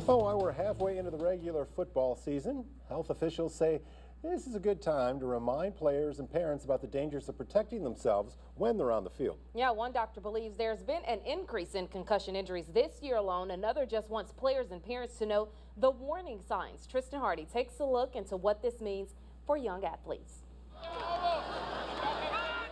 Oh, while we're halfway into the regular football season, health officials say this is a good time to remind players and parents about the dangers of protecting themselves when they're on the field. Yeah, one doctor believes there's been an increase in concussion injuries this year alone. Another just wants players and parents to know the warning signs. Tristan Hardy takes a look into what this means for young athletes.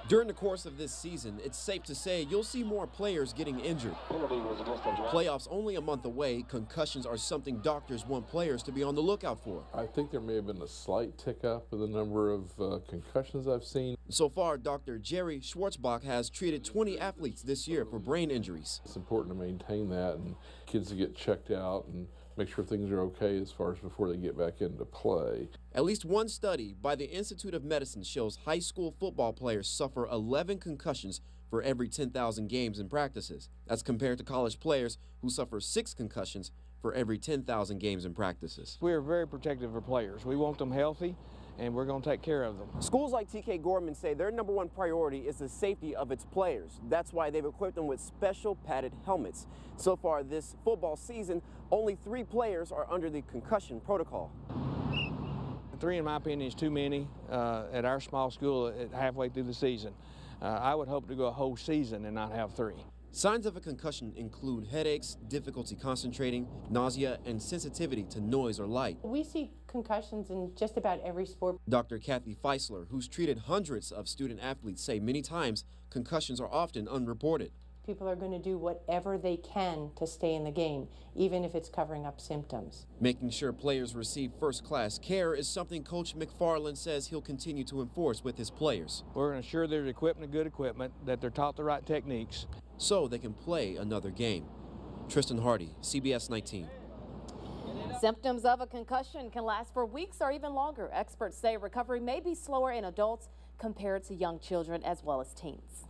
During the course of this season, it's safe to say you'll see more players getting injured. Playoffs only a month away, concussions are something doctors want players to be on the lookout for. I think there may have been a slight tick up in the number of concussions I've seen. So far, Dr. Jerry Schwarzbach has treated 20 athletes this year for brain injuries. It's important to maintain that and kids to get checked out and make sure things are okay as far as before they get back into play. At least one study by the Institute of Medicine shows high school football players suffer 11 concussions for every 10,000 games and practices. That's compared to college players who suffer 6 concussions for every 10,000 games and practices. We are very protective of players. We want them healthy, and we're going to take care of them. Schools like TK Gorman say their #1 priority is the safety of its players. That's why they've equipped them with special padded helmets. So far this football season, only 3 players are under the concussion protocol. 3, in my opinion, is too many at our small school halfway through the season. I would hope to go a whole season and not have 3. Signs of a concussion include headaches, difficulty concentrating, nausea, and sensitivity to noise or light. We see concussions in just about every sport. Dr. Kathy Feisler, who's treated hundreds of student athletes, say many times concussions are often unreported. People are going to do whatever they can to stay in the game, even if it's covering up symptoms. Making sure players receive first-class care is something Coach McFarlen says he'll continue to enforce with his players. We're going to ensure they're equipped with good equipment, that they're taught the right techniques, so they can play another game. Tristan Hardy, CBS 19. Symptoms of a concussion can last for weeks or even longer. Experts say recovery may be slower in adults compared to young children as well as teens.